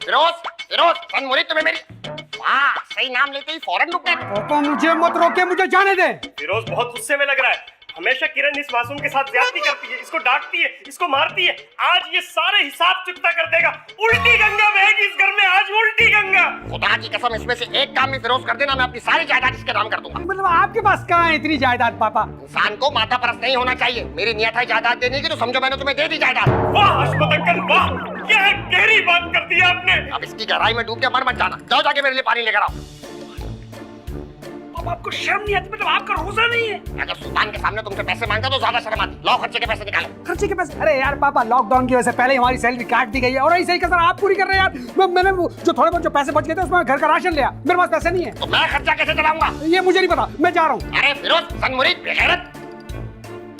फिरोज, फिरोज, सनमुरीद तुम्हें मेरी। वाह, सही नाम लेते ही फौरन रुक गए। पापा मुझे मत रोके, मुझे जाने दे। फिरोज बहुत गुस्से में लग रहा है। हमेशा किरण इस मासूम के साथ ज्यादती करती है, इसको डांटती है, इसको मारती है। आज ये सारे हिसाब चुकता कर देगा। उल्टी गंगा बहेगी इस घर में आज, उल्टी गंगा। खुदा की कसम, इसमें से एक काम में फिरोज कर देना, मैं अपनी सारी जायदाद इसके नाम कर दूंगा। मतलब आपके पास कहाँ है इतनी जायदाद पापा? इंसान को माथा परस्त नहीं होना चाहिए। मेरी नियत है जायदाद देने की, तो समझो मैंने तुम्हें दे दी जायदाद। वाह हशमत अंकल वाह, क्या गहरी बात कर दी आपने। अब इसकी गहराई में डूब के मर मत जाना। जाओ जाके मेरे लिए पानी लेकर आओ। अब आपको शर्म नहीं आती? मतलब आपका रोजा नहीं है? अगर सुल्तान के सामने तुमसे पैसे मांगा तो ज्यादा शर्म आती। लाओ खर्चे के पैसे निकालो। खर्चे के पैसे? अरे यार पापा, लॉकडाउन की वजह से पहले ही हमारी सैलरी काट दी गई है और ऐसे ही कसर आप पूरी कर रहे हैं यार। मैंने जो थोड़े बहुत जो पैसे बच गए थे उसमें घर का राशन लिया। मेरे पास पैसे नहीं है। तो मैं खर्चा कैसे चलाऊंगा? ये मुझे नहीं पता, मैं जा रहा हूँ। अरे फिरोज, सनमुरीद, बेगैरत,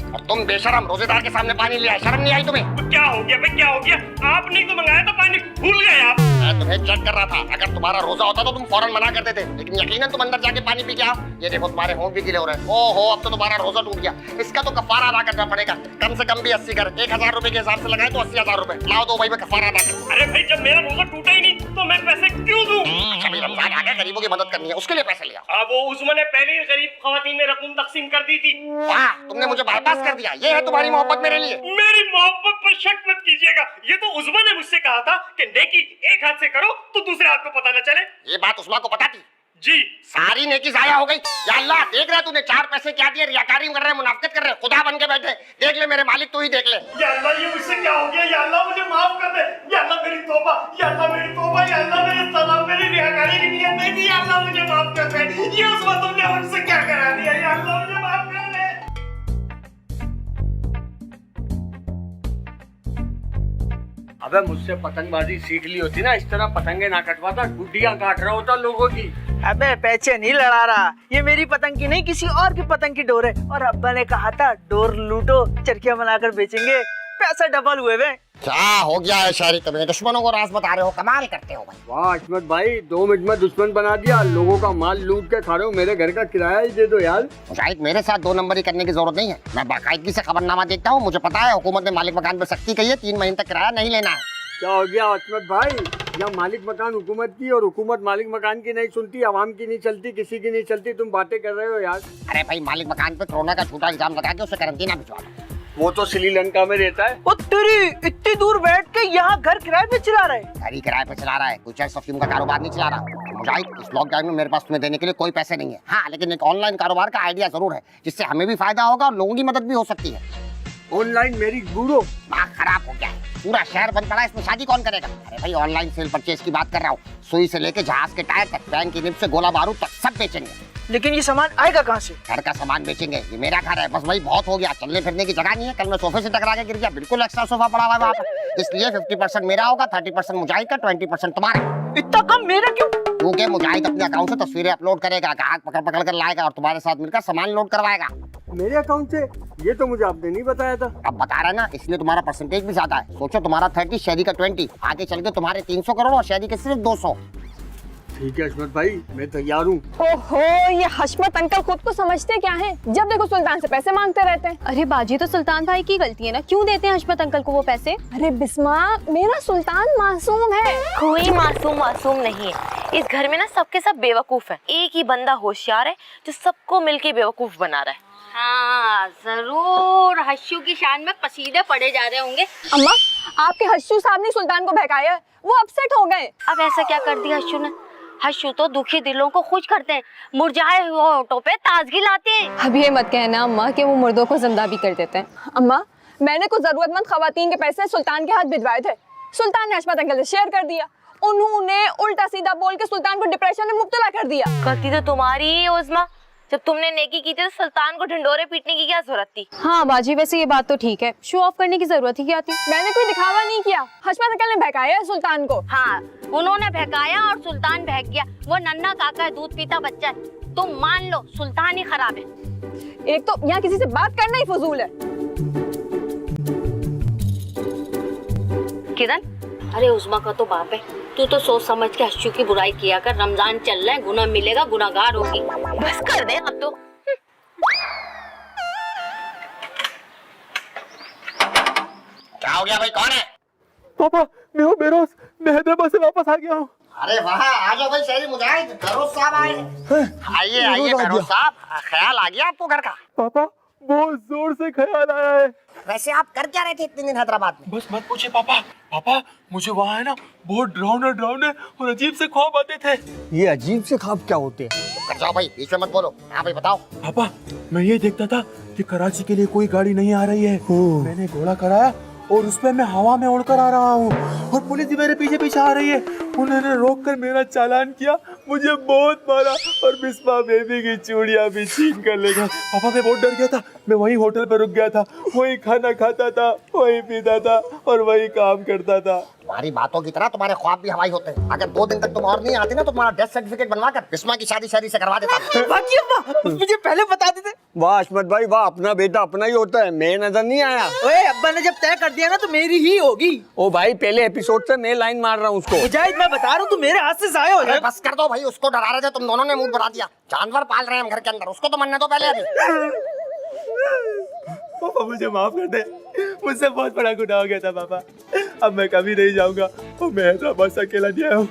और तुम बेशरम रोजेदार के सामने पानी लिया, शर्म नहीं आई तुम्हें? तो क्या हो गया भाई, क्या हो गया? आपने तो मंगाया था पानी, भूल गए आप। मैं तुम्हें चेक कर रहा था। अगर तुम्हारा रोजा होता तो तुम फौरन मना कर देते, लेकिन यकीनन तुम अंदर जाके पानी पी के आओ। ये देखो तुम्हारे होंठ भी गीले हो रहे हैं। ओहो, अब तो तुम्हारा रोजा टूट गया। इसका तो कफारा अदा करना पड़ेगा। कम से कम भी 80 कर, 1000 रुपए के हिसाब से लगाए तो 80,000 रुपए। लाओ दो भाई, मैं कफारा अदा कर। अरे भाई, जब मेरा रोजा टूटा ही नहीं तो मैं पैसे क्यों दूं? अच्छा भाई, रमजान आ गया, गरीबों की मदद करनी है, उसके लिए पैसे लिया। अब वो उस्मान ने पहले ही गरीब खवातीन में रकम तकसीम कर दी थी। वाह, तुमने मुझे बाईपास कर दिया। ये है तुम्हारी मोहब्बत मेरे लिए। मेरी मोहब्बत पर शक मत कीजिएगा। ये तो उस्मान ने मुझसे कहा था कि नेकी एक हाथ से करो तो दूसरे हाथ को पता न चले। ये बात उस्मान को पता थी? जी। सारी नेकी जाया हो गई। या अल्लाह, देख रहा तूने 4 पैसे क्या दिए, रियाकारी कर रहे, मुनाफिकत कर रहे, खुदा बन के बैठे। देख ले मेरे मालिक, तू ही देख ले। या अल्लाह, ये मुझसे क्या हो गया? या अल्लाह, मुझे माफ कर दे। या अल्लाह, मेरी तौबा। या अल्लाह, मेरी तौबा। या अल्लाह, मेरे सलाम, मेरी रियाकारी की नियत नहीं थी। या अल्लाह, मुझे माफ कर दे। ये उस्मान तुमने मुझसे क्या करा दिया? या अल्लाह, मुझे माफ कर दे। अबे मुझसे पतंगबाजी सीख ली होती ना, इस तरह पतंगे ना कटवाता, गुड्डियां काट रहा होता लोगों की। अबे पैसे नहीं लड़ा रहा, ये मेरी पतंग की नहीं किसी और की पतंग की डोर है। और अब्बा ने कहा था डोर लूटो चरखियां बनाकर बेचेंगे, पैसे डबल हुए वे। क्या हो गया है शायरी, तुम्हें दुश्मनों को राज बता रहे हो, कमाल करते हो भाई। वाह अहमद भाई, 2 मिनट में दुश्मन बना दिया। लोगों का माल लूट के खा रहे हो, मेरे घर का किराया ही दे दो यार। शायद मेरे साथ 2 नंबरी करने की जरूरत नहीं है। मैं बाकायदगी से खबरनामा देखता हूँ। मुझे पता है हुकूमत ने मालिक मकान पर सख्ती की है, 3 महीने तक किराया नहीं लेना है। क्या हो गया अहमद भाई? या मालिक मकान हुकूमत की और हुकूमत मालिक मकान की नहीं सुनती, आवाम की नहीं चलती, किसी की नहीं चलती, तुम बातें कर रहे हो यार। अरे भाई, मालिक मकान पे कोरोना का झूठा इल्जाम लगा के उसे क्वारंटीन भिजवा दो। वो तो श्रीलंका में रहता है। ओ तेरी, इतनी दूर बैठ के यहाँ घर किराए पे चला रहे? घर ही किराए पे चला रहा है, कोई चर्च अफीम का कारोबार नहीं चला रहा। मुजाहिद, इस लॉकडाउन में मेरे पास तुम्हें देने के लिए कोई पैसे नहीं है। हाँ, लेकिन एक ऑनलाइन कारोबार का आइडिया जरूर है, जिससे हमें भी फायदा होगा और लोगों की मदद भी हो सकती है। ऑनलाइन मेरी गुरु दिमाग खराब हो गया है, पूरा शहर बंद पड़ा है, इसमें शादी कौन करेगा? अरे भाई, ऑनलाइन सेल परचेज की बात कर रहा हूँ। सुई से लेके जहाज के टायर तक, बैंक की निब से गोला बारूद तक सब बेचेंगे। लेकिन ये सामान आएगा कहाँ से? घर का सामान बेचेंगे। ये मेरा घर है, बस भाई बहुत हो गया, चलने फिरने की जगह नहीं है। कल मैं सोफे से टकरा के गिर गया, बिल्कुल एक्स्ट्रा सोफा पड़ा हुआ है वहाँ पर। इसलिए 50% मेरा होगा, 30% मुजाहिद का, 20% तुम्हारा। इतना कम मेरा क्यों? क्योंकि मुजाहिद अपने अकाउंट से तस्वीरें अपलोड करेगा, ग्राहक पकड़ पकड़ कर लाएगा और तुम्हारे साथ मिलकर सामान लोड करवाएगा। मेरे अकाउंट से? ये तो मुझे आपने नहीं बताया था। अब बता रहे ना, इसलिए तुम्हारा परसेंटेज भी ज्यादा है। सोचो, तुम्हारा 30, शहरी का 20, आगे चल के तुम्हारे 300 करोड़ और शहरी के सिर्फ 200। ठीक है अहमद भाई, मैं तैयार हूँ। ओहो, ये हशमत अंकल खुद को समझते क्या हैं? जब देखो सुल्तान से पैसे मांगते रहते हैं। अरे बाजी, तो सुल्तान भाई की गलती है ना, क्यों देते हैं हशमत अंकल को वो पैसे? अरे बिस्मा, मेरा सुल्तान मासूम है। कोई मासूम नहीं है। इस घर में ना सबके सब बेवकूफ है। एक ही बंदा होशियार है जो सबको मिलके बेवकूफ बना रहा है। हाँ जरूर, हश्यू की शान में कसीदे पढ़े जा रहे होंगे। अम्मा, आपके हश्यू साहब ने सुल्तान को बहकाया है, वो अपसेट हो गए। अब ऐसा क्या कर दिया हश्यू ने? हश्यू तो दुखी दिलों को खुश करते हैं, मुरझाए हुए होठों पे ताजगी लाते हैं। अब ये मत कहना अम्मा कि वो मुर्दों को जिंदा भी कर देते हैं। अम्मा, मैंने कुछ जरूरतमंद खवातीन के पैसे सुल्तान के हाथ भिजवाए थे। सुल्तान ने हशमत अंकल से शेयर कर दिया। उन्होंने उल्टा सीधा बोल के सुल्तान को डिप्रेशन में मुब्तला कर दिया। गलती तो तुम्हारी ही है उस्मा। जब तुमने नेकी की थी तो सुल्तान को ढिंडोरे पीटने की क्या जरूरत थी? हाँ बाजी, वैसे ये बात तो ठीक है, शो ऑफ करने की जरूरत ही क्या थी? मैंने कोई दिखावा नहीं किया, हशमत अंकल ने बहकाया है सुल्तान को। हाँ, उन्होंने बहकाया और सुल्तान बहक गया। वो नन्ना काका है, दूध पीता बच्चा है। तुम मान लो सुल्तान ही खराब है। एक तो यहाँ किसी से बात करना ही फजूल है। किरण, अरे उस्मा का तो बाप है, तू तो सोच समझ के हश्यू की बुराई किया कर। रमजान चल रहा है, गुनाह मिलेगा, गुनाहगार होगी। बस कर दे अब तो। क्या हो गया भाई, कौन है? पापा मैं हूँ बेरोज, मैं हैदराबाद से वापस आ गया हूँ। अरे वाह, आ जाओ भाई शहरी मुजाहिद, बेरोज साहब आए। आइए आइए बेरोज साहब, ख्याल आ गया आपको घर का? पापा बहुत जोर से ख्याल आया है। वैसे आप कर क्या रहे थे इतने दिन हैदराबाद में? बस मत पूछे पापा, पापा मुझे वहाँ है ना बहुत डरावने और अजीब से ख्वाब आते थे। ये अजीब से ख्वाब क्या होते हैं? कर जाओ भाई, बीच में मत बोलो। हाँ भाई बताओ। पापा मैं ये देखता था कि कराची के लिए कोई गाड़ी नहीं आ रही है, मैंने घोड़ा कराया और उसमें मैं हवा में उड़कर आ रहा हूँ और पुलिस भी मेरे पीछे पीछे आ रही है। उन्होंने रोक कर मेरा चालान किया, मुझे बहुत मारा और बिस्मा बेबी की चूड़ियां भी छीन कर ले गए। पापा मैं बहुत डर गया था, मैं वही होटल पर रुक गया था, वही खाना खाता था, वही पीता था और वही काम करता था। तुम्हारी बातों की तरह तुम्हारे ख्वाब भी हवाई होते हैं। अगर 2 दिन तक तुम और नहीं आते ना तो तुम्हारा डेथ सर्टिफिकेट बनवा कर बिस्मा की शादी शहरी से करवा देता। बाकी अब्बा मुझे पहले बता देते। वाह अहमद भाई वाह, अपना बेटा अपना ही होता है, मैं नजर नहीं आया। ओए अब्बा ने जब तय कर दिया ना तो मेरी ही होगी। ओ भाई पहले एपिसोड से मैं लाइन मार रहा हूँ उसको। मुजाहिद मैं बता रहा हूँ तू मेरे हाथ से जाया हो जाए। बस कर दो भाई, उसको डरा रहे थे तुम दोनों ने, मूड बना दिया। जानवर पाल रहे हैं हम घर के अंदर, उसको तो मरने दो पहले अभी। पापा मुझे माफ कर दे, मुझसे बहुत बड़ा गुनाह हो गया था पापा। अब मैं कभी नहीं जाऊंगा और मैं हैदराबाद से अकेला नहीं आया हूँ,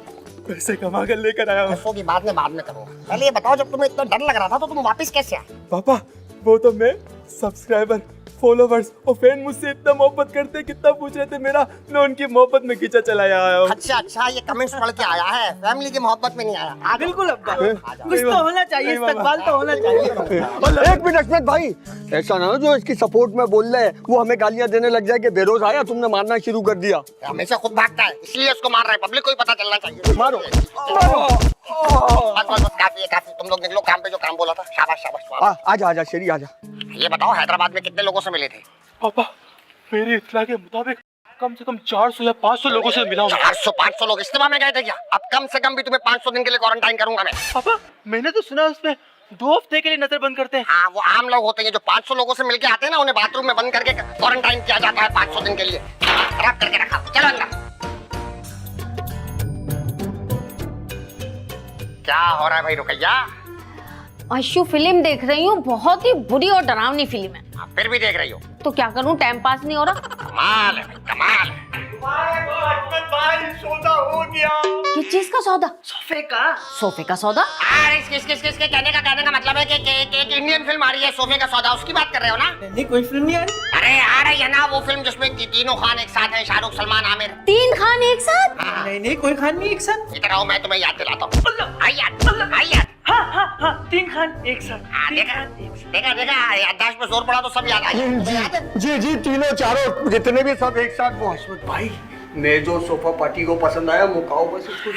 पैसे कमा कर लेकर आया हूँ। पैसों की बात में करूंगा, पहले ये बताओ जब तुम्हें इतना डर लग रहा था तो तुम वापस कैसे आए? पापा वो तो मैं सब्सक्राइबर फॉलोवर्स और फैन मुझसे इतना मोहब्बत करते, कितना पूछ रहे थे मेरा, मैं उनकी मोहब्बत में खींचा चला आया हूँ। अच्छा ये कमेंट्स पढ़ के आया है, फैमिली की मोहब्बत में नहीं आया। बिल्कुल अब्बा, कुछ तो होना चाहिए, इस्तकबाल तो होना चाहिए। एक मिनट अहमद भाई, ऐसा ना हो जो इसकी सपोर्ट में बोल रहे हैं वो हमें गालियां देने लग जाए कि बेरोज आया तुमने मारना शुरू कर दिया। हमेशा खुद भागता है इसलिए उसको मार रहा है, पब्लिक को ही पता चलना चाहिए। मारो बस काफी है काफी, तुम लोग निकलो काम पे, जो काम बोला था। शाबाश शाबाश। आजा आजा शेरी आजा। ये बताओ हैदराबाद में कितने लोगों से मिले थे? पापा मेरी इत्तला के मुताबिक कम से कम 400 या 500 लोगों से मिला हूँ। 400-500 लोग इस्तेमाल में गए थे क्या? अब कम से कम भी तुम्हें 500 दिन के लिए क्वारंटाइन करूंगा मैं। पापा मैंने तो सुना उसमें 2 हफ्ते के लिए नजर बंद करते हैं। हाँ वो आम लोग होते हैं जो 500 लोगों से मिलके आते हैं ना, उन्हें बाथरूम में बंद करके क्वारंटाइन किया जाता है 500 दिन के लिए। खराब करके रखा, चलो अंदर। क्या हो रहा है भाई रुकैया? अशु फिल्म देख रही हूँ, बहुत ही बुरी और डरावनी फिल्म है। फिर भी देख रही हो? तो क्या करूँ, टाइम पास नहीं हो रहा। कमाल है भाई कमाल है। भाई सौदा हो गया। किस चीज का सौदा? सोफे का। सोफे का सौदा? अरे किसके कहने का मतलब है कि एक इंडियन फिल्म आ रही है सोफे का सौदा, उसकी बात कर रहे हो ना? नहीं कोई फिल्म नहीं आ रही। अरे आ रही है ना वो फिल्म जिसमें तीनों खान एक साथ हैं, शाहरुख सलमान आमिर। 3 खान एक साथ? नहीं कोई खान नहीं एक साथ। इधर आओ मैं तुम्हें याद दिलाता हूँ। आई याद। हाँ 3 खान एक साथ। देखा याददाश्त पे जोर पड़ा तो सब याद आ गया। जी तीनों चारों जितने भी सब एक साथ। वो अहमद भाई मैं जो सोफा पार्टी को पसंद आया वो खाओ बस उसको।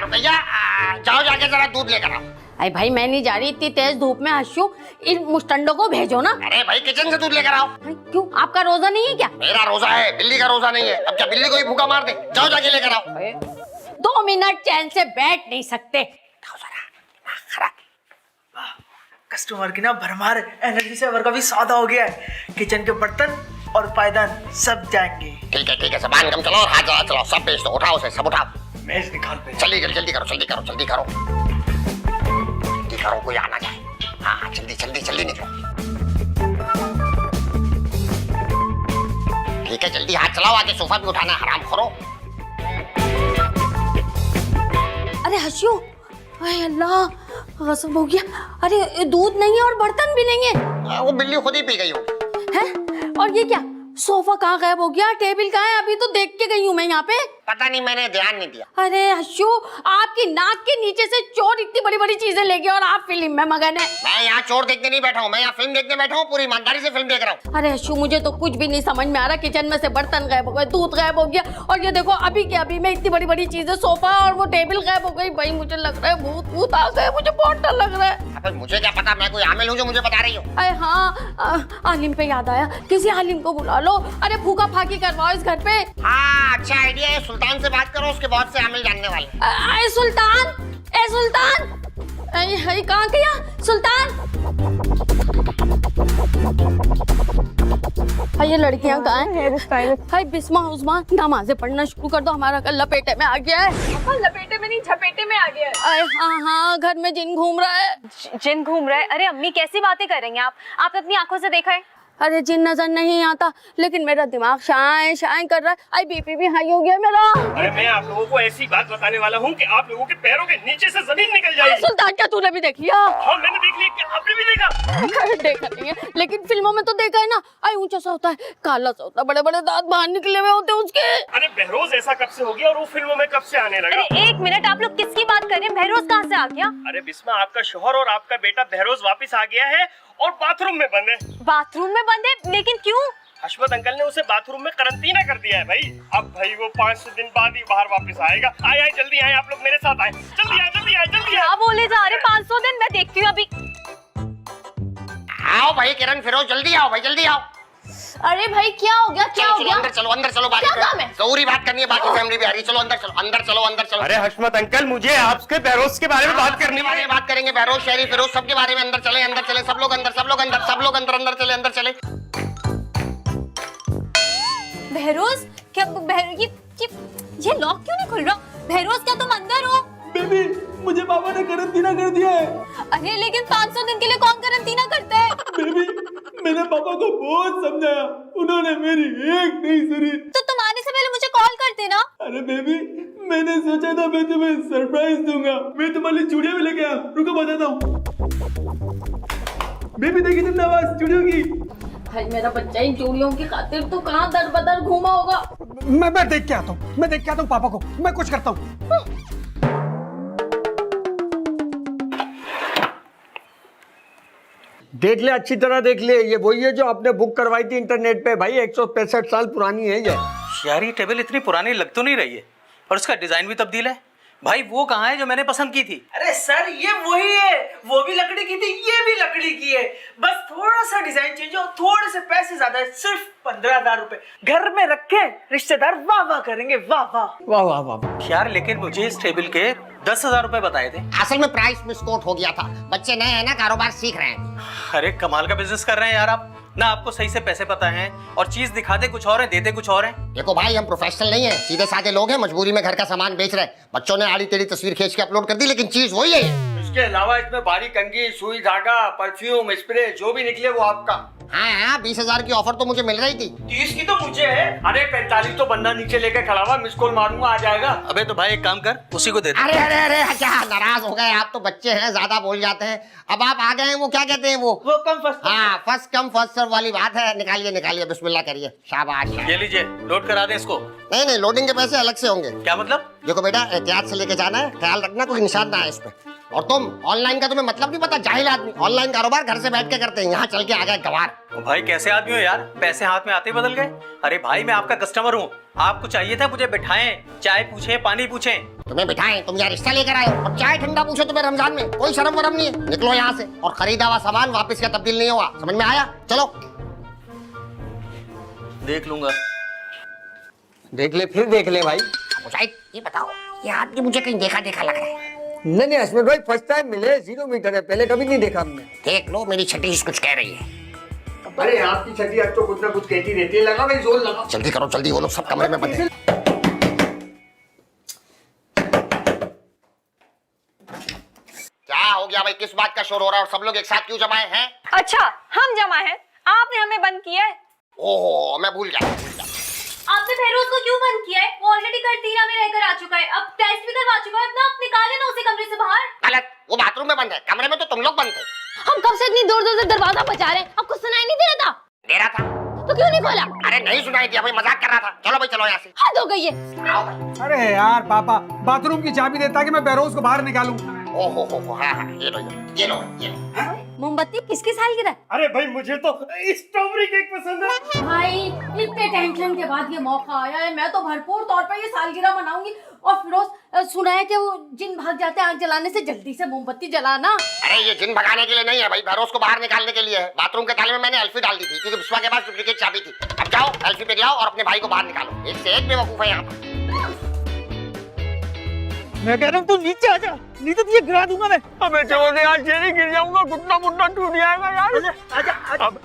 रुकैया जाओ जाके जरा दूध लेकर आओ। अरे भाई मैं नहीं जा रही इतनी तेज धूप में। हर्षू इन मुस्टंडों को भेजो ना। अरे भाई किचन से दूध लेकर आओ। क्यों, आपका रोजा नहीं है क्या? मेरा रोजा है, बिल्ली का रोजा नहीं है। अब क्या बिल्ली को ही भूखा मार दे? जाओ जाके लेकर आओ। 2 मिनट चैन से बैठ नहीं सकते। कस्टमर की ना भरमार एनर्जी से का भी सौदा हो गया है। किचन के बर्तन और पायदान सब जाएंगे। ठीक है सामान कम चलाओ और हाथ ज्यादा चलाओ, सब बेच दो, उठाओ उसे, सब उठाओ। मेज निकाल पे। जल्दी करो कोई आना जाए। हाँ जल्दी निकलो। ठीक है जल्दी हाथ चलाओ, आगे सोफा भी उठाना है, हराम खोरो। अरे हर्षू, अरे अल्लाह गजब हो गया। अरे दूध नहीं है और बर्तन भी नहीं है। वो बिल्ली खुद ही पी गई होगी। हैं? और ये क्या, सोफा कहाँ गायब हो गया, टेबल कहाँ है? अभी तो देख के गई हूँ मैं यहाँ पे। पता नहीं, मैंने ध्यान नहीं दिया। अरे हर्षू, आपकी नाक के नीचे से चोर इतनी बड़ी बड़ी चीजें ले गया और आप फिल्म में मगन है। मैं यहाँ चोर देखने नहीं बैठा हूँ, मैं यहाँ फिल्म देखने बैठा हूँ, पूरी ईमानदारी से फिल्म देख रहा हूँ। अरे हर्षू, मुझे तो कुछ भी नहीं समझ में आ रहा। किचन में से बर्तन गायब हो गए, दूध गायब हो गया और ये देखो अभी के अभी में इतनी बड़ी बड़ी चीजें, सोफा और वो टेबल गायब हो गई। भाई मुझे लग रहा है भूत आ गए, मुझे बहुत डर लग रहा है। अब मुझे क्या पता, मैं कोई आमिल हूँ जो मुझे बता रही हूँ। अरे हाँ, आलिम पे याद आया, किसी आलिम को बुला लो। अरे भूखा फाकी करवाओ इस घर पे। हाँ अच्छा आइडिया है, सुल्तान से बात करो, उसके बहुत से आमिल जानने वाले। ए सुल्तान, कहाँ गया सुल्तान? ये लड़कियां कहाँ हैं? हाय बिस्मा उस्मा, नमाज़ें पढ़ना शुरू कर दो, हमारा कल लपेटे में आ गया है। लपेटे में नहीं, झपेटे में आ गया है। हाँ, घर में जिन घूम रहा है। जिन घूम रहा है? अरे अम्मी कैसी बातें कर रही हैं आप अपनी आंखों से देखा है? अरे जिन नजर नहीं आता, लेकिन मेरा दिमाग शाय शाय कर रहा है। आई बीपी भी हाई हो गया मेरा। अरे मैं आप लोगों को ऐसी बात बताने वाला हूँ कि आप लोगों के पैरों के नीचे से जमीन निकल जाएगी। सुल्तान क्या तूने भी देख लिया? हाँ मैंने देख लिया। क्या आपने भी देखा? देखा नहीं है, लेकिन फिल्मों में तो देखा है ना। आई ऊंचा सा होता है, काला सा होता है, बड़े बड़े दांत बाहर निकले हुए होते हैं उसके। अरे बहरोज ऐसा कब से हो गया और वो फिल्मों में कब से आने लगा? अरे एक मिनट, आप लोग किसकी बात कर रहे हैं? बहरोज कहाँ से आ गया? अरे बिस्मा, आपका शोहर और आपका बेटा बहरोज वापस आ गया है और बाथरूम में बंद है। बाथरूम में बंद है? लेकिन क्यों? हशमत अंकल ने उसे बाथरूम में करंटीना कर दिया है भाई। अब भाई वो 500 दिन बाद ही बाहर वापस आएगा। आए आए जल्दी आए, आप लोग मेरे साथ आए। जल्दी आए जल्दी आए जल्दी क्या बोले जा रहे? 500 दिन? मैं देखती हूँ अभी। आओ भाई किरण फिरोज, जल्दी आओ भाई, जल्दी आओ। अरे भाई क्या हो गया? क्या हो चलो गया? अंदर चलो, अंदर चलो। बाकी क्या काम है? जरूरी बात करनी है, बाकी फैमिली भी आ रही है। चलो अंदर चलो, अंदर चलो, अंदर चलो। अरे हशमत अंकल, मुझे आपके बहरोज के बारे में बात करनी बारे में बात करेंगे। बहरोज, शहरी, फिरोज, सबके बारे में। अंदर चले, अंदर चले, सब लोग अंदर, सब लोग अंदर, सब लोग अंदर, अंदर चले, अंदर चले। बहरोज क्या? ये लॉक क्यों नहीं खुल रहा? बहरोज क्या तुम अंदर हो? बेबी, मुझे पापा ने करंटीना कर दिया है। अरे लेकिन 500 दिन के लिए कौन करंटीना करता है? बेबी, मैंने पापा को बहुत समझाया, उन्होंने मेरी एक नहीं सुनी। तो तुम आने से पहले मुझे कॉल करते ना। अरे बेबी, मैंने सोचा था मैं तुम्हें सरप्राइज दूंगा। मैं तुम्हारे लिए चूड़ियां भी लेके आया, रुको बताता हूँ। बेबी देखी तुमने आवाज चूड़ियों की? भाई मेरा बच्चा इन चूड़ियों की खातिर तो कहाँ दर बदर घूमा होगा। मैं देख के आता हूँ, मैं देख के आता हूँ पापा को, मैं कुछ करता हूँ। देख ले, अच्छी तरह देख ले। ये वही है जो आपने बुक करवाई थी इंटरनेट पे भाई। 165 साल पुरानी है ये। यार ये टेबल इतनी पुरानी लग तो नहीं रही है, और उसका डिजाइन भी तब्दील है। भाई वो कहाँ है जो मैंने पसंद की थी? अरे सर ये वही है, वो भी लकड़ी की थी, ये भी लकड़ी की है। बस थोड़ा सा डिजाइन चेंज हो, थोड़े से पैसे ज्यादा है, सिर्फ 15,000 रुपए। घर में रखे रिश्तेदार वाह वाह करेंगे, वाह वाह वाह वाह वाह। यार लेकिन मुझे इस टेबल के 10,000 रुपए बताए थे। असल में प्राइस मिसकोट हो गया था। बच्चे नए हैं ना, कारोबार सीख रहे हैं। अरे कमाल का बिजनेस कर रहे हैं यार आप। ना आपको सही से पैसे पता है, और चीज दिखाते कुछ और है, देते कुछ और है। देखो भाई, हम प्रोफेशनल नहीं है, सीधे साधे लोग हैं, मजबूरी में घर का सामान बेच रहे हैं। बच्चों ने आड़ी टेढ़ी तस्वीर खींच के अपलोड कर दी, लेकिन चीज वही है। इसके अलावा इसमें बारीक कंघी, सुई धागा, परफ्यूम, स्प्रे जो भी निकले वो आपका। हाँ हाँ, 20,000 की ऑफर तो मुझे मिल रही थी। 30 की तो मुझे है। अरे 45 तो बंदा नीचे लेके खड़ा हुआ, मिस कॉल मारूंगा आ जाएगा। अबे तो भाई एक काम कर, उसी को दे दे। अरे अरे अरे, क्या नाराज हो गए आप? तो बच्चे हैं, ज्यादा बोल जाते हैं। अब आप आ गए हैं, वो क्या कहते हैं वो कम फर्स्ट। हाँ, फर्स्ट कम फर्स्ट सर्व वाली बात है। निकालिए निकालिए, बिस्मिल्लाह करिए, शाबाश। ये लीजिए, लोड करा दे इसको। नहीं नहीं, लोडिंग के पैसे अलग से होंगे। क्या मतलब? देखो बेटा, एहतियात से लेके जाना है, ख्याल रखना कोई निशान ना है इस पे। और तुम ऑनलाइन का तुम्हें मतलब नहीं पता, जाहिल आदमी। ऑनलाइन कारोबार घर से बैठ के करते हैं, यहाँ चल के आ गए गवार। ओ भाई कैसे आदमी हो यार, पैसे हाथ में आते ही बदल गए। अरे भाई मैं आपका कस्टमर हूँ, आपको चाहिए था मुझे बिठाएं, चाय पूछे, पानी पूछे। तुम्हें बिठाएं, तुम यार रिश्ता लेकर आए हो और चाय ठंडा पूछो तुम्हें रमजान में? कोई शर्म वरम नहीं है। निकलो यहाँ से। और खरीदा हुआ सामान वापस का तब्दील नहीं हुआ, समझ में आया? चलो। देख लूंगा। देख ले, फिर देख ले भाई। मुजाहिद, ये बताओ, ये आदमी मुझे कहीं देखा देखा लग रहा है। नहीं नहीं हसमत भाई, फर्स्ट टाइम मिले, 0 मीटर है, पहले कभी नहीं देखा हमने। देख लो, मेरी छठी कुछ कह रही है। अरे आपकी छठी अब तो कुछ ना कुछ कहती रहती है। लगा भाई, जोर लगा। जल्दी करो जल्दी, वो लोग सब कमरे में बंद हैं। क्या हो गया भाई? किस बात का शोर हो रहा है और सब लोग एक साथ क्यों जमाए हैं? अच्छा, हम जमा हैं, आपने हमें बंद किया है। ओहो, मैं भूल गया। आपने बहरोज को क्यों बंद किया है? वो ऑलरेडी करंटीना में रहकर आ चुका है, अब टेस्ट भी करवा चुका है अपना। आप निकाले ना उसे कमरे से बाहर। गलत, वो बाथरूम में बंद है, कमरे में तो तुम लोग बंद थे। हम कब से इतनी दूर दूर से दरवाजा बजा रहे हैं, आपको सुनाई नहीं दे रहा था? दे रहा था। तो क्यों नहीं खोला? अरे नहीं सुनाई दिया भाई, मजाक कर रहा था। चलो भाई, चलो यहाँ से। हद हो गई है। आओ भाई। अरे यार पापा, बाथरूम की चाबी देता कि मैं बहरोज को बाहर निकालूं। ओहो हो, हाँ हाँ, ये लो ये लो ये लो। मोमबत्ती किसकी सालगिरह है? अरे भाई मुझे तो स्ट्रॉबेरी केक पसंद है। भाई इतने टेंशन के बाद ये मौका आया है, मैं तो भरपूर तौर पे ये सालगिरह मनाऊंगी। और फिरोज, सुना है कि वो जिन भाग जाते हैं आग जलाने से, जल्दी से मोमबत्ती जलाना। अरे ये जिन भगाने के लिए नहीं है भाई, बहरोज को बाहर निकालने के लिए है। बाथरूम के ताले में मैंने एल्फी डाल दी थी, क्योंकि बिस्वा के पास डुप्लीकेट चाबी थी। अब जाओ एल्फी पे जाओ और अपने भाई को बाहर निकालो। एक से एक बेवकूफ है यहाँ पर। मैं कह रहा हूँ तू नीचे आ जा, नहीं तो तुझे गिरा दूंगा मैं। अबे छोड़ दे यार, शेरी गिर जाऊंगा, घुटना मुटना टूट जाएगा यार। आजा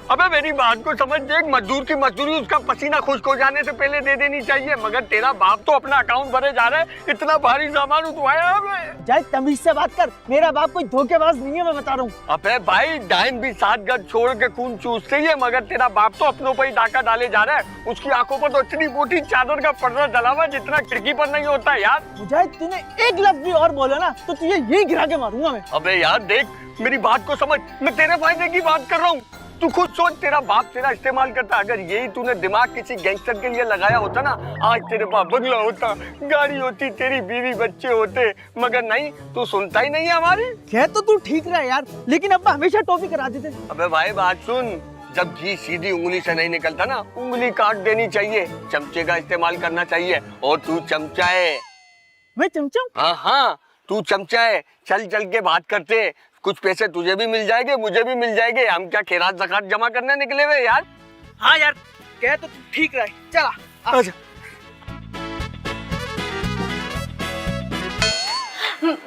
अबे मेरी बात को समझ, देख मजदूर की मजदूरी उसका पसीना खुश्क हो जाने से पहले दे देनी चाहिए, मगर तेरा बाप तो अपना अकाउंट भरे जा रहा है, इतना भारी सामान उठवाया हमें। जाए तमीज से बात कर, मेरा बाप कोई धोखेबाज नहीं है, मैं बता रहा हूँ। अबे भाई डाइन भी 7 गज छोड़ के खून चूसते ही है, मगर तेरा बाप तो अपनों पर ही डाका डाले जा रहा है। उसकी आंखों पर तो इतनी मोटी चादर का पर्दा डला हुआ जितना खिड़की पर नहीं होता यार। मुजाहिद तूने एक लफ्ज भी और बोला ना तो तुझे यही गिरा के मारूंगा मैं। अबे यार देख मेरी बात को समझ, मैं तेरे फायदे की बात कर रहा हूँ। तू खुद सोच, तेरा बाप तेरा इस्तेमाल करता, अगर यही तूने दिमाग किसी गैंगस्टर के लिए लगाया होता ना, आज तेरे पास बंगला होता, गाड़ी होती, तेरी बीवी बच्चे होते, मगर नहीं, तू सुनता ही नहीं है हमारी। कह तो तू ठीक रहा यार, लेकिन अब्बा हमेशा टॉफी करा देते। अबे भाई बात सुन, जब घी सीधी उंगली से नहीं निकलता ना, उंगली काट देनी चाहिए, चमचे का इस्तेमाल करना चाहिए। और तू चमचा है। मैं चमचा? हाँ, तू चमचा है। चल चल के बात करते, कुछ पैसे तुझे भी मिल जाएंगे, मुझे भी मिल जाएंगे। हम क्या खैरात ज़कात जमा करने निकले हुए यार? हाँ यार, कह तो तू ठीक रहा है, चला अच्छा।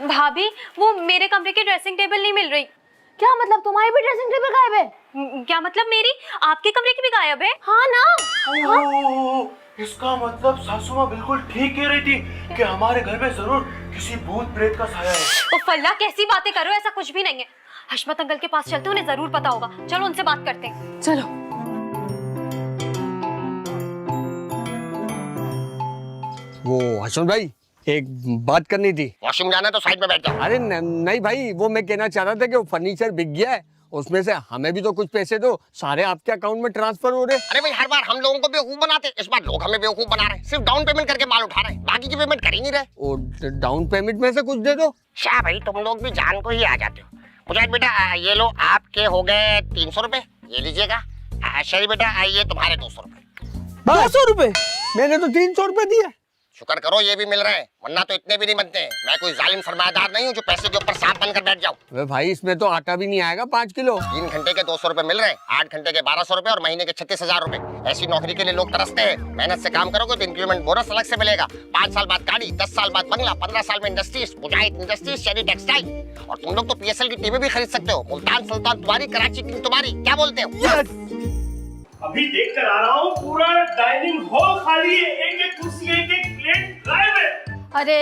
भाभी वो मेरे कमरे की ड्रेसिंग टेबल नहीं मिल रही। क्या मतलब तुम्हारी भी ड्रेसिंग टेबल गायब है? क्या मतलब मेरी? आपके कमरे की भी गायब है? हाँ ना। हाँ? इसका मतलब सासू माँ बिल्कुल ठीक कह रही थी कि हमारे घर में जरूर किसी भूत प्रेत का साया है। तो फल्ला कैसी बातें करो, ऐसा कुछ भी नहीं है। हशमत अंकल के पास चलते, उन्हें जरूर पता होगा। चलो उनसे बात करते हैं। चलो। वो हसन भाई, एक बात करनी थी। वॉशरूम जाना तो साइड में बैठ जाओ। अरे नहीं भाई, वो मैं कहना चाह रहा था कि वो फर्नीचर बिक गया है, उसमें से हमें भी तो कुछ पैसे दो, सारे आपके अकाउंट में ट्रांसफर हो रहे। अरे भाई हर बार हम लोगों को बेवकूफ बनाते, इस बार लोग हमें बेवकूफ बना रहे हैं। सिर्फ डाउन पेमेंट करके माल उठा रहे हैं, बाकी की पेमेंट कर ही नहीं रहे। और डाउन पेमेंट में से कुछ दे दो। शाह भाई तुम लोग भी जान को ही आ जाते हो। मुझे बेटा ये लो, आपके हो गए 300 रुपए, ये लीजिएगा। शरी बेटा ये तुम्हारे 200 रुपए। 200 रुपए? मैंने तो 300 रुपए दिए। शुक्र करो ये भी मिल रहे हैं, वरना तो इतने भी नहीं बनते हैं। मैं कोई जालिम सरमायादार नहीं हूँ जो पैसे के ऊपर सांप बनकर बैठ जाऊँ। वे भाई इसमें तो आटा भी नहीं आएगा 5 किलो। 3 घंटे के 200 रुपए मिल रहे हैं, 8 घंटे के 1200 रुपए और महीने के 36,000 रुपए। ऐसी नौकरी के लिए लोग तरसते हैं। मेहनत से काम करोगे तो इंक्रीमेंट बोनस अलग से मिलेगा। 5 साल बाद गाड़ी, 10 साल बाद बंगला, 15 साल में इंडस्ट्रीज, मुजाहिद इंडस्ट्रीज, शेरी टेक्सटाइल। और तुम लोग तो PSL की टीमें भी खरीद सकते हो। मुल्तान सुल्तान तुम्हारी, कराची किंग तुम्हारी, क्या बोलते हो? अभी देख कर आ रहा हूँ, पूरा डाइनिंग हॉल खाली है, एक कुर्सी, एक प्लेट गायब है। अरे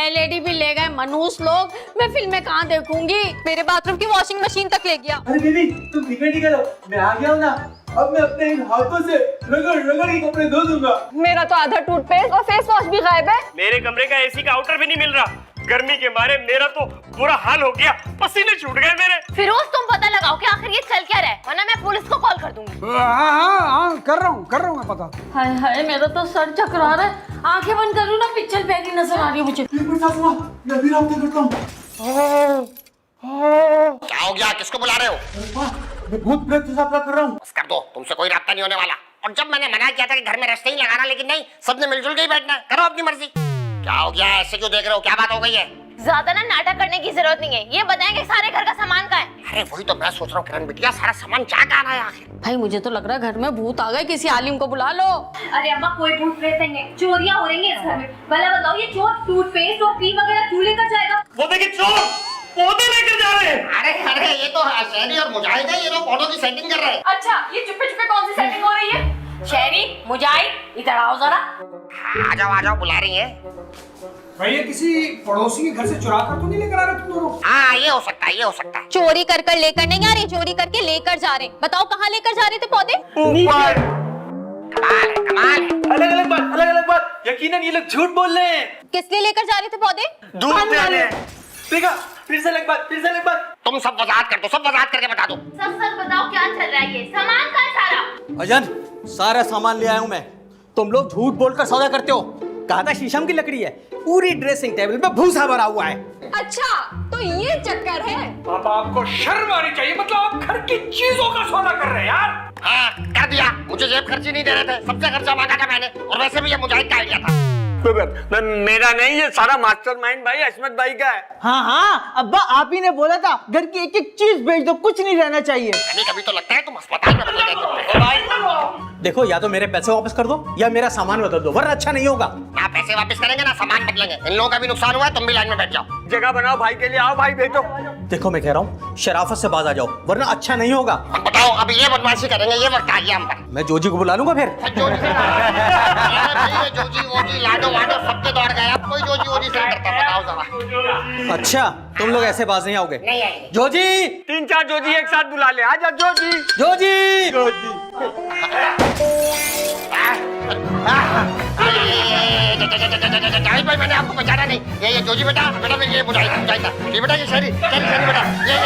LED भी ले गए मनूस लोग, मैं फिल्में कहाँ देखूंगी? मेरे बाथरूम की वॉशिंग मशीन तक ले गया। अरे दीदी तुम फिक्र नहीं करो, मैं आ गया हूँ ना। अब मैं अपने इन हाथों से रगड़ रगड़ के कपड़े धो दूंगा। मेरा तो आधा टूथपेस्ट और फेस वॉश भी गायब है। मेरे कमरे का AC का आउटर भी नहीं मिल रहा। गर्मी के मारे मेरा तो बुरा हाल हो गया, पसीने छूट गए मेरे। फिरोज तुम पता लगाओ कि आखिर ये चल क्या रहा है, वरना मैं पुलिस को कॉल कर दूंगी। हाँ, कर रहा हूँ मैं पता। हाय हाय मेरा तो सर चकरा रहा है, आंखें बंद कर लूं ना, पिक्चर पैरी नजर आ रही है मुझे। क्या हो गया, किसको बुला रहे हो? मैं भूत प्रेत से सामना कर रहा हूँ। बस कर दो, तुमसे कोई रास्ता नहीं होने वाला। और जब मैंने मना किया था कि घर में रास्ते ही लगाना, लेकिन नहीं, सबने मिलजुल के ही बैठना है। करो अपनी मर्जी। क्या हो गया, ऐसे क्यों देख रहे हो, क्या बात हो गई है? ज्यादा ना नाटक करने की जरूरत नहीं है, ये बताएंगे सारे घर का सामान कहाँ है। अरे वही तो मैं सोच रहा हूँ किरण बिटिया, सारा सामान क्या कहाँ है आखिर? भाई मुझे तो लग रहा है घर में भूत आ गए, किसी आलिम को बुला लो। अरे अम्मा कोई भूत प्रेत नहीं है, चोरियां हो रही हैं इस घर में। भला बताओ ये चोर टूथपेस्ट और क्रीम वगैरह क्यों लेकर जाएगा? वो देखिए चोर पौधे लेकर जा रहे हैं। अरे ये तो शहरी और मुजाहिद है, ये लोग पौधों की सेटिंग कर रहे हैं। अच्छा ये चुप्पे चुप्पे कौन सी सेटिंग हो रही है? शहरी मुजाहिद इधर आओ जरा। आ जाओ, बुला रही है। भैया किसी पड़ोसी के घर से चुरा कर तो नहीं लेकर आ रहे तुम दोनों? हाँ ये हो सकता है, ये हो सकता है। चोरी कर कर लेकर नहीं आ रही, चोरी करके लेकर जा रहे। बताओ कहाँ लेकर जा रहे थे पौधे? ऊपर। कमाल है। अलग अलग बात। यकीनन ये लोग झूठ बोल रहे हैं। किस लिए लेकर जा रहे थे पौधे? दूध देने। देखा, फिर से अलग बात। तुम सब वजाहत कर दो, सब वजाहत करके बता दो। सब सच बताओ क्या चल रहा है, ये सामान कहाँ सारा? अजन सारा सामान ले आया हूँ मैं। तुम लोग झूठ बोलकर सौदा करते हो। कहा था शीशम की लकड़ी है, पूरी ड्रेसिंग टेबल पे भूसा भरा हुआ है। अच्छा तो ये चक्कर है। पापा आपको शर्म आनी चाहिए, मतलब आप घर की चीजों का सौदा कर रहे हैं यार। हाँ कर दिया, मुझे जेब खर्ची नहीं दे रहे थे, सबसे खर्चा मांगा था मैंने। और वैसे भी ये मुजाहिद का आइडिया था। मेरा नहीं, ये सारा मास्टरमाइंड भाई अहमद भाई का है। हाँ हाँ अब्बा, आप ही ने बोला था घर की एक एक चीज बेच दो, कुछ नहीं रहना चाहिए। कभी कभी तो लगता है तुम अस्पताल में बदल गए। देखो, या तो मेरे पैसे वापस कर दो या मेरा सामान बदल दो, वरना अच्छा नहीं होगा। ना पैसे वापस करेंगे ना सामान बदलेंगे। इन लोगों का भी नुकसान हुआ है, तुम भी लाइन में बैठ जाओ। जगह बनाओ भाई के लिए, आओ भाई भेजो। देखो मैं कह रहा हूँ शराफत से बाज आ जाओ, वरना अच्छा नहीं होगा। अब बताओ, अब ये बदमाशी करेंगे, ये वक्त आ गया हम पर। मैं जोजी को बुला लूंगा फिर। जोजी से ये जोजी वोजी लाडो वाडो सबके दौड़ गए, अब कोई जोजी वोजी से नहीं डरता। बताओ जरा। अच्छा, तुम लोग ऐसे बाज नहीं आओगे। नहीं आएंगे। जोजी, 3-4 जोजी एक साथ बुला ले। आजा जोजी। जोजी, जाहिद भाई, मैंने आपको पहचाना नहीं। ये जोजी बेटा, बेटा मैं ये बुझाई था। ये बेटा, ये शहरी बेटा, ये